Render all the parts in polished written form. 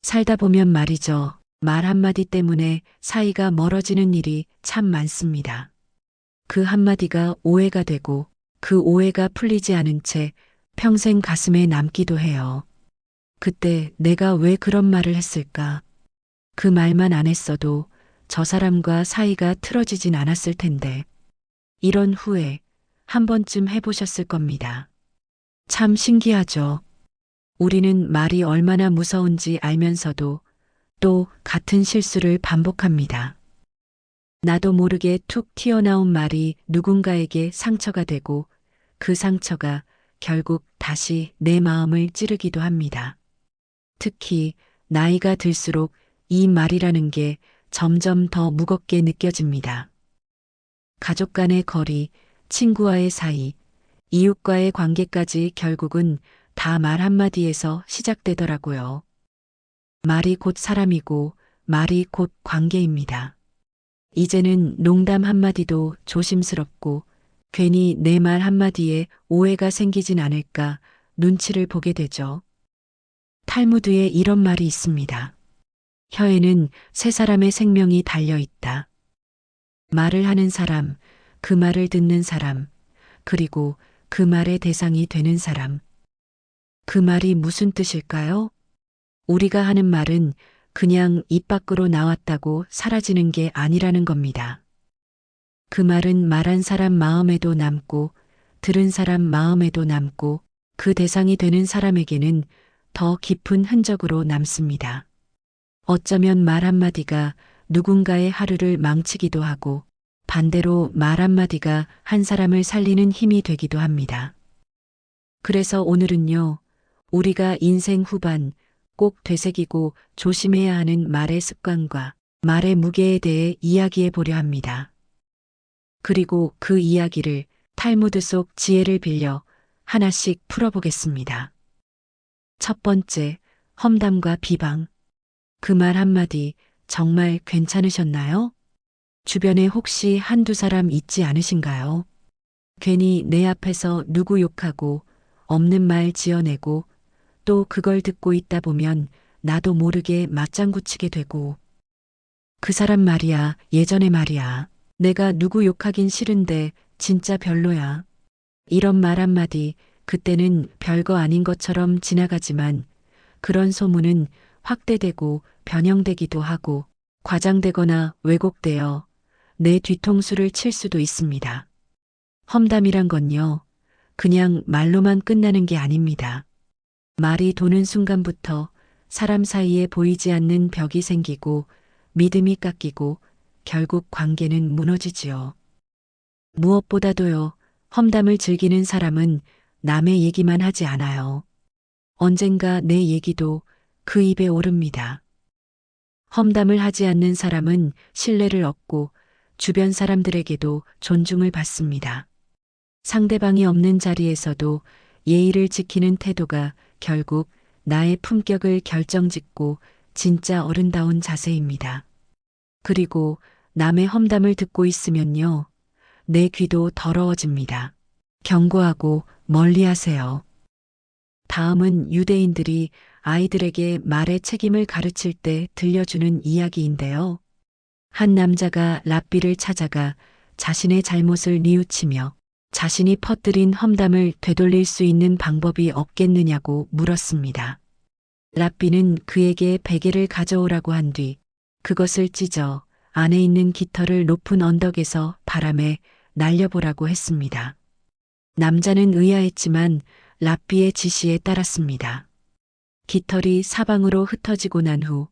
살다 보면 말이죠. 말 한마디 때문에 사이가 멀어지는 일이 참 많습니다. 그 한마디가 오해가 되고 그 오해가 풀리지 않은 채 평생 가슴에 남기도 해요. 그때 내가 왜 그런 말을 했을까? 그 말만 안 했어도 저 사람과 사이가 틀어지진 않았을 텐데. 이런 후회 한 번쯤 해보셨을 겁니다. 참 신기하죠. 우리는 말이 얼마나 무서운지 알면서도 또 같은 실수를 반복합니다. 나도 모르게 툭 튀어나온 말이 누군가에게 상처가 되고 그 상처가 결국 다시 내 마음을 찌르기도 합니다. 특히 나이가 들수록 이 말이라는 게 점점 더 무겁게 느껴집니다. 가족 간의 거리, 친구와의 사이, 이웃과의 관계까지 결국은 다 말 한마디에서 시작되더라고요. 말이 곧 사람이고 말이 곧 관계입니다. 이제는 농담 한마디도 조심스럽고 괜히 내 말 한마디에 오해가 생기진 않을까 눈치를 보게 되죠. 탈무드에 이런 말이 있습니다. 혀에는 세 사람의 생명이 달려 있다. 말을 하는 사람, 그 말을 듣는 사람, 그리고 그 말의 대상이 되는 사람. 그 말이 무슨 뜻일까요? 우리가 하는 말은 그냥 입 밖으로 나왔다고 사라지는 게 아니라는 겁니다. 그 말은 말한 사람 마음에도 남고, 들은 사람 마음에도 남고, 그 대상이 되는 사람에게는 더 깊은 흔적으로 남습니다. 어쩌면 말 한마디가 누군가의 하루를 망치기도 하고, 반대로 말 한마디가 한 사람을 살리는 힘이 되기도 합니다. 그래서 오늘은요, 우리가 인생 후반 꼭 되새기고 조심해야 하는 말의 습관과 말의 무게에 대해 이야기해 보려 합니다. 그리고 그 이야기를 탈무드 속 지혜를 빌려 하나씩 풀어보겠습니다. 첫 번째, 험담과 비방. 그 말 한마디 정말 괜찮으셨나요? 주변에 혹시 한두 사람 있지 않으신가요? 괜히 내 앞에서 누구 욕하고 없는 말 지어내고 또 그걸 듣고 있다 보면 나도 모르게 맞장구 치게 되고 그 사람 말이야, 예전에 말이야. 내가 누구 욕하긴 싫은데 진짜 별로야. 이런 말 한마디 그때는 별거 아닌 것처럼 지나가지만 그런 소문은 확대되고 변형되기도 하고 과장되거나 왜곡되어 내 뒤통수를 칠 수도 있습니다. 험담이란 건요, 그냥 말로만 끝나는 게 아닙니다. 말이 도는 순간부터 사람 사이에 보이지 않는 벽이 생기고 믿음이 깎이고 결국 관계는 무너지지요. 무엇보다도요, 험담을 즐기는 사람은 남의 얘기만 하지 않아요. 언젠가 내 얘기도 그 입에 오릅니다. 험담을 하지 않는 사람은 신뢰를 얻고 주변 사람들에게도 존중을 받습니다. 상대방이 없는 자리에서도 예의를 지키는 태도가 결국 나의 품격을 결정짓고 진짜 어른다운 자세입니다. 그리고 남의 험담을 듣고 있으면요, 내 귀도 더러워집니다. 경고하고 멀리 하세요. 다음은 유대인들이 아이들에게 말의 책임을 가르칠 때 들려주는 이야기인데요. 한 남자가 랍비를 찾아가 자신의 잘못을 뉘우치며 자신이 퍼뜨린 험담을 되돌릴 수 있는 방법이 없겠느냐고 물었습니다. 랍비는 그에게 베개를 가져오라고 한 뒤 그것을 찢어 안에 있는 깃털을 높은 언덕에서 바람에 날려보라고 했습니다. 남자는 의아했지만 랍비의 지시에 따랐습니다. 깃털이 사방으로 흩어지고 난 후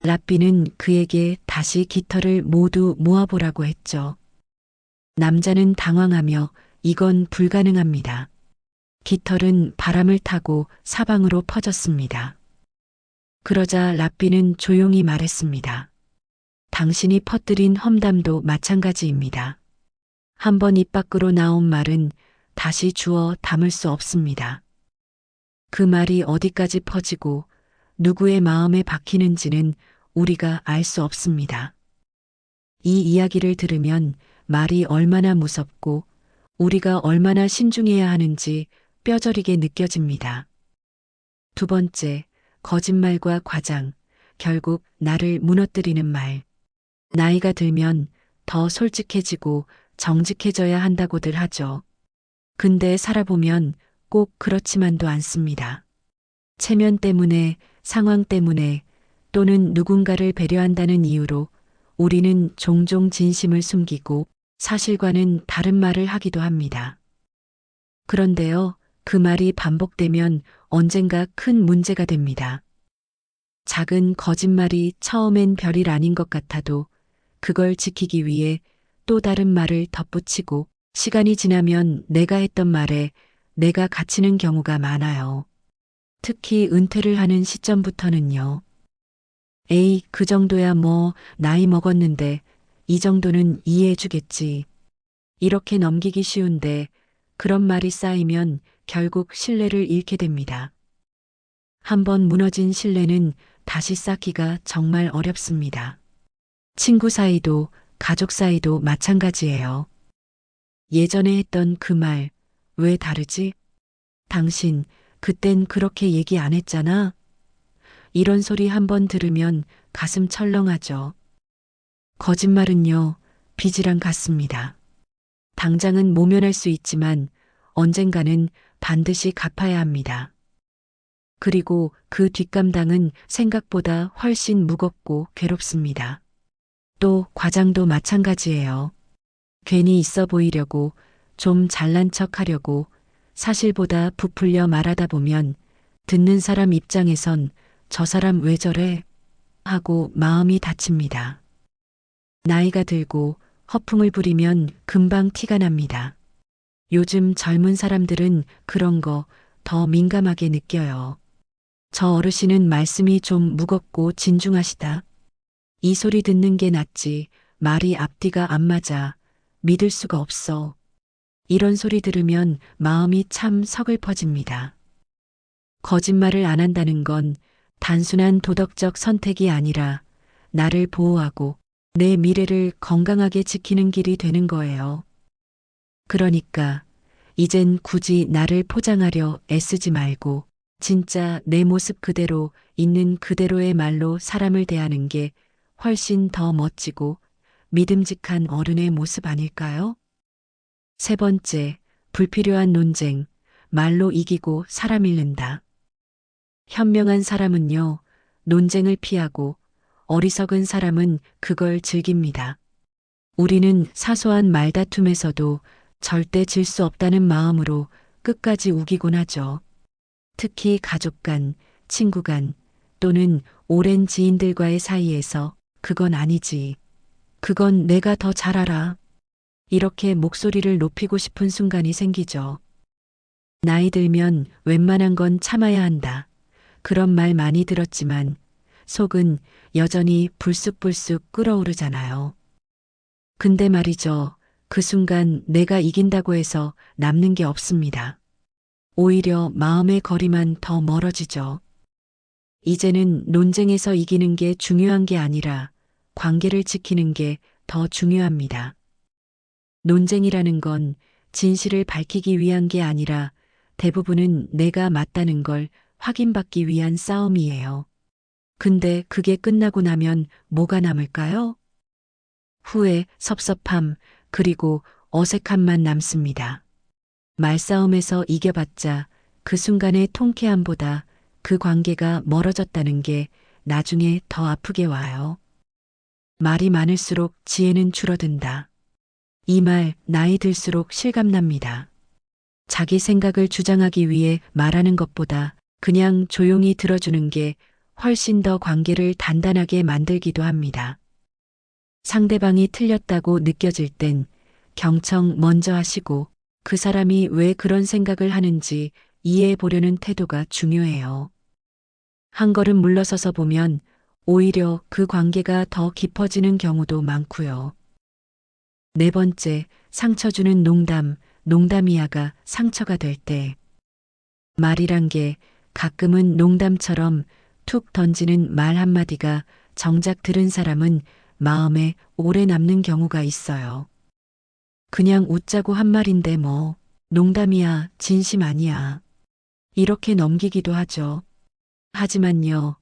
랍비는 그에게 다시 깃털을 모두 모아보라고 했죠. 남자는 당황하며 이건 불가능합니다. 깃털은 바람을 타고 사방으로 퍼졌습니다. 그러자 랍비는 조용히 말했습니다. 당신이 퍼뜨린 험담도 마찬가지입니다. 한번 입 밖으로 나온 말은 다시 주워 담을 수 없습니다. 그 말이 어디까지 퍼지고 누구의 마음에 박히는지는 우리가 알 수 없습니다. 이 이야기를 들으면 말이 얼마나 무섭고 우리가 얼마나 신중해야 하는지 뼈저리게 느껴집니다. 두 번째, 거짓말과 과장. 결국 나를 무너뜨리는 말. 나이가 들면 더 솔직해지고 정직해져야 한다고들 하죠. 근데 살아보면 꼭 그렇지만도 않습니다. 체면 때문에, 상황 때문에, 또는 누군가를 배려한다는 이유로 우리는 종종 진심을 숨기고 사실과는 다른 말을 하기도 합니다. 그런데요, 그 말이 반복되면 언젠가 큰 문제가 됩니다. 작은 거짓말이 처음엔 별일 아닌 것 같아도 그걸 지키기 위해 또 다른 말을 덧붙이고 시간이 지나면 내가 했던 말에 내가 갇히는 경우가 많아요. 특히 은퇴를 하는 시점부터는요. 에이, 그 정도야 뭐, 나이 먹었는데, 이 정도는 이해해주겠지. 이렇게 넘기기 쉬운데, 그런 말이 쌓이면 결국 신뢰를 잃게 됩니다. 한번 무너진 신뢰는 다시 쌓기가 정말 어렵습니다. 친구 사이도, 가족 사이도 마찬가지예요. 예전에 했던 그 말, 왜 다르지? 당신, 그땐 그렇게 얘기 안 했잖아? 이런 소리 한번 들으면 가슴 철렁하죠. 거짓말은요, 빚이랑 같습니다. 당장은 모면할 수 있지만 언젠가는 반드시 갚아야 합니다. 그리고 그 뒷감당은 생각보다 훨씬 무겁고 괴롭습니다. 또 과장도 마찬가지예요. 괜히 있어 보이려고, 좀 잘난 척 하려고 사실보다 부풀려 말하다 보면 듣는 사람 입장에선 저 사람 왜 저래? 하고 마음이 다칩니다. 나이가 들고 허풍을 부리면 금방 티가 납니다. 요즘 젊은 사람들은 그런 거 더 민감하게 느껴요. 저 어르신은 말씀이 좀 무겁고 진중하시다. 이 소리 듣는 게 낫지. 말이 앞뒤가 안 맞아. 믿을 수가 없어. 이런 소리 들으면 마음이 참 서글퍼집니다. 거짓말을 안 한다는 건 단순한 도덕적 선택이 아니라 나를 보호하고 내 미래를 건강하게 지키는 길이 되는 거예요. 그러니까 이젠 굳이 나를 포장하려 애쓰지 말고 진짜 내 모습 그대로 있는 그대로의 말로 사람을 대하는 게 훨씬 더 멋지고 믿음직한 어른의 모습 아닐까요? 세 번째, 불필요한 논쟁, 말로 이기고 사람 잃는다. 현명한 사람은요, 논쟁을 피하고 어리석은 사람은 그걸 즐깁니다. 우리는 사소한 말다툼에서도 절대 질 수 없다는 마음으로 끝까지 우기곤 하죠. 특히 가족 간, 친구 간, 또는 오랜 지인들과의 사이에서 그건 아니지. 그건 내가 더 잘 알아. 이렇게 목소리를 높이고 싶은 순간이 생기죠. 나이 들면 웬만한 건 참아야 한다. 그런 말 많이 들었지만 속은 여전히 불쑥불쑥 끓어오르잖아요. 근데 말이죠. 그 순간 내가 이긴다고 해서 남는 게 없습니다. 오히려 마음의 거리만 더 멀어지죠. 이제는 논쟁에서 이기는 게 중요한 게 아니라 관계를 지키는 게 더 중요합니다. 논쟁이라는 건 진실을 밝히기 위한 게 아니라 대부분은 내가 맞다는 걸 확인받기 위한 싸움이에요. 근데 그게 끝나고 나면 뭐가 남을까요? 후회, 섭섭함, 그리고 어색함만 남습니다. 말싸움에서 이겨봤자 그 순간의 통쾌함보다 그 관계가 멀어졌다는 게 나중에 더 아프게 와요. 말이 많을수록 지혜는 줄어든다. 이 말 나이 들수록 실감납니다. 자기 생각을 주장하기 위해 말하는 것보다 그냥 조용히 들어주는 게 훨씬 더 관계를 단단하게 만들기도 합니다. 상대방이 틀렸다고 느껴질 땐 경청 먼저 하시고 그 사람이 왜 그런 생각을 하는지 이해해 보려는 태도가 중요해요. 한 걸음 물러서서 보면 오히려 그 관계가 더 깊어지는 경우도 많고요. 네 번째, 상처 주는 농담, 농담이야가 상처가 될 때. 말이란 게 가끔은 농담처럼 툭 던지는 말 한마디가 정작 들은 사람은 마음에 오래 남는 경우가 있어요. 그냥 웃자고 한 말인데 뭐, 농담이야, 진심 아니야. 이렇게 넘기기도 하죠. 하지만요,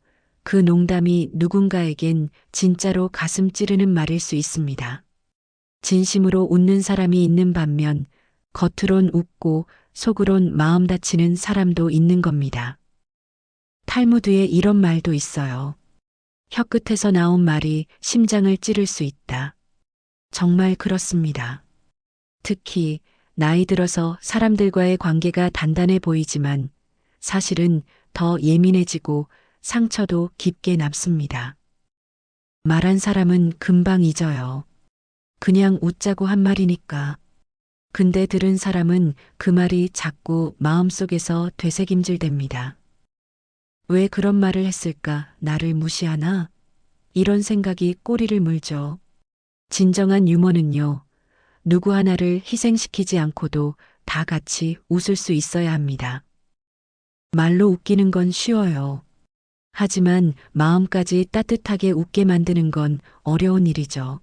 그 농담이 누군가에겐 진짜로 가슴 찌르는 말일 수 있습니다. 진심으로 웃는 사람이 있는 반면 겉으론 웃고 속으론 마음 다치는 사람도 있는 겁니다. 탈무드에 이런 말도 있어요. 혀끝에서 나온 말이 심장을 찌를 수 있다. 정말 그렇습니다. 특히 나이 들어서 사람들과의 관계가 단단해 보이지만 사실은 더 예민해지고 상처도 깊게 남습니다. 말한 사람은 금방 잊어요. 그냥 웃자고 한 말이니까. 근데 들은 사람은 그 말이 자꾸 마음속에서 되새김질됩니다. 왜 그런 말을 했을까? 나를 무시하나? 이런 생각이 꼬리를 물죠. 진정한 유머는요, 누구 하나를 희생시키지 않고도 다 같이 웃을 수 있어야 합니다. 말로 웃기는 건 쉬워요. 하지만 마음까지 따뜻하게 웃게 만드는 건 어려운 일이죠.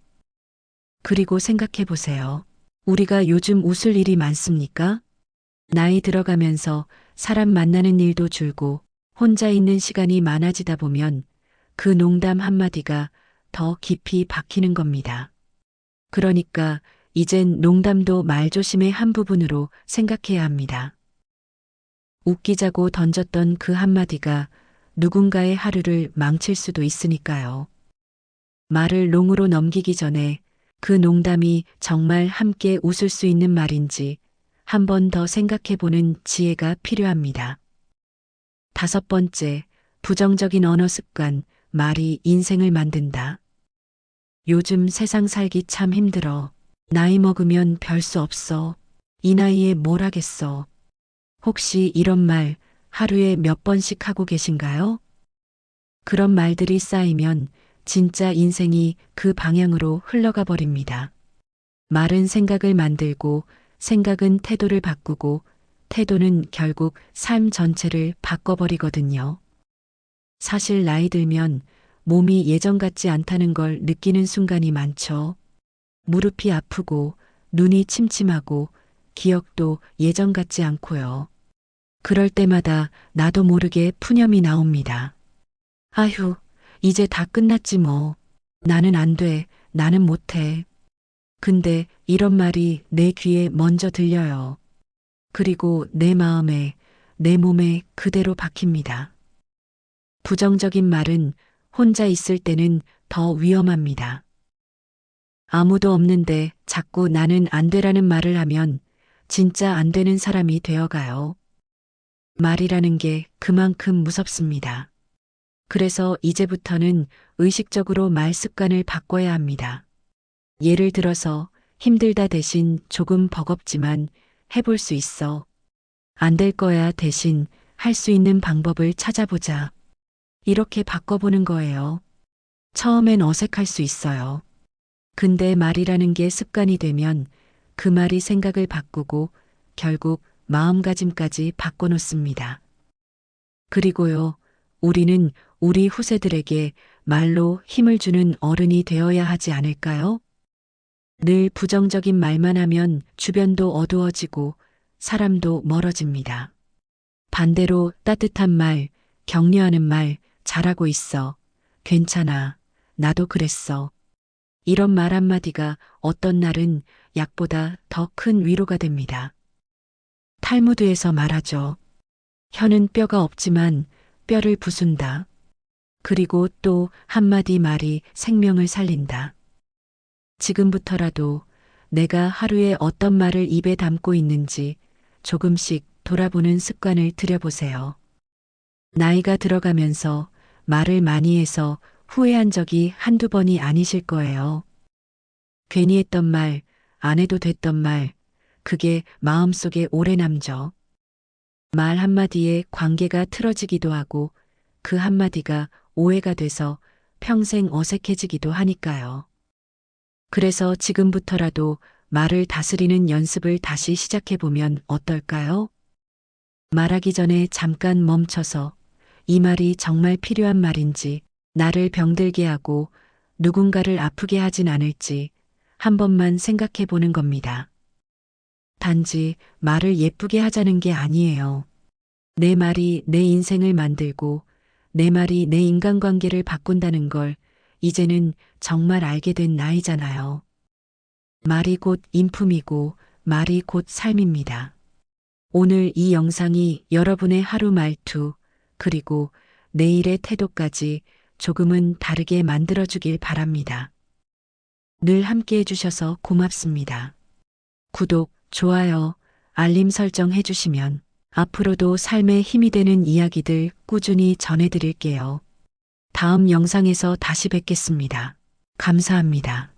그리고 생각해 보세요. 우리가 요즘 웃을 일이 많습니까? 나이 들어가면서 사람 만나는 일도 줄고 혼자 있는 시간이 많아지다 보면 그 농담 한마디가 더 깊이 박히는 겁니다. 그러니까 이젠 농담도 말조심의 한 부분으로 생각해야 합니다. 웃기자고 던졌던 그 한마디가 누군가의 하루를 망칠 수도 있으니까요. 말을 농으로 넘기기 전에 그 농담이 정말 함께 웃을 수 있는 말인지 한 번 더 생각해 보는 지혜가 필요합니다. 5번째, 부정적인 언어 습관, 말이 인생을 만든다. 요즘 세상 살기 참 힘들어. 나이 먹으면 별 수 없어. 이 나이에 뭘 하겠어. 혹시 이런 말 하루에 몇 번씩 하고 계신가요? 그런 말들이 쌓이면 진짜 인생이 그 방향으로 흘러가 버립니다. 말은 생각을 만들고 생각은 태도를 바꾸고 태도는 결국 삶 전체를 바꿔버리거든요. 사실 나이 들면 몸이 예전 같지 않다는 걸 느끼는 순간이 많죠. 무릎이 아프고 눈이 침침하고 기억도 예전 같지 않고요. 그럴 때마다 나도 모르게 푸념이 나옵니다. 아휴, 이제 다 끝났지 뭐. 나는 안 돼, 나는 못해. 근데 이런 말이 내 귀에 먼저 들려요. 그리고 내 마음에, 내 몸에 그대로 박힙니다. 부정적인 말은 혼자 있을 때는 더 위험합니다. 아무도 없는데 자꾸 나는 안 되라는 말을 하면 진짜 안 되는 사람이 되어가요. 말이라는 게 그만큼 무섭습니다. 그래서 이제부터는 의식적으로 말 습관을 바꿔야 합니다. 예를 들어서 힘들다 대신 조금 버겁지만 해볼 수 있어. 안 될 거야 대신 할 수 있는 방법을 찾아보자. 이렇게 바꿔보는 거예요. 처음엔 어색할 수 있어요. 근데 말이라는 게 습관이 되면 그 말이 생각을 바꾸고 결국 마음가짐까지 바꿔놓습니다. 그리고요, 우리는 우리 후세들에게 말로 힘을 주는 어른이 되어야 하지 않을까요? 늘 부정적인 말만 하면 주변도 어두워지고 사람도 멀어집니다. 반대로 따뜻한 말, 격려하는 말, 잘하고 있어. 괜찮아. 나도 그랬어. 이런 말 한마디가 어떤 날은 약보다 더 큰 위로가 됩니다. 탈무드에서 말하죠. 혀는 뼈가 없지만 뼈를 부순다. 그리고 또 한마디 말이 생명을 살린다. 지금부터라도 내가 하루에 어떤 말을 입에 담고 있는지 조금씩 돌아보는 습관을 들여보세요. 나이가 들어가면서 말을 많이 해서 후회한 적이 한두 번이 아니실 거예요. 괜히 했던 말, 안 해도 됐던 말, 그게 마음속에 오래 남죠. 말 한마디에 관계가 틀어지기도 하고 그 한마디가 오해가 돼서 평생 어색해지기도 하니까요. 그래서 지금부터라도 말을 다스리는 연습을 다시 시작해보면 어떨까요? 말하기 전에 잠깐 멈춰서 이 말이 정말 필요한 말인지, 나를 병들게 하고 누군가를 아프게 하진 않을지 한 번만 생각해 보는 겁니다. 단지 말을 예쁘게 하자는 게 아니에요. 내 말이 내 인생을 만들고 내 말이 내 인간관계를 바꾼다는 걸 이제는 정말 알게 된 나이잖아요. 말이 곧 인품이고 말이 곧 삶입니다. 오늘 이 영상이 여러분의 하루 말투, 그리고 내일의 태도까지 조금은 다르게 만들어주길 바랍니다. 늘 함께 해주셔서 고맙습니다. 구독, 좋아요, 알림 설정 해주시면 앞으로도 삶에 힘이 되는 이야기들 꾸준히 전해드릴게요. 다음 영상에서 다시 뵙겠습니다. 감사합니다.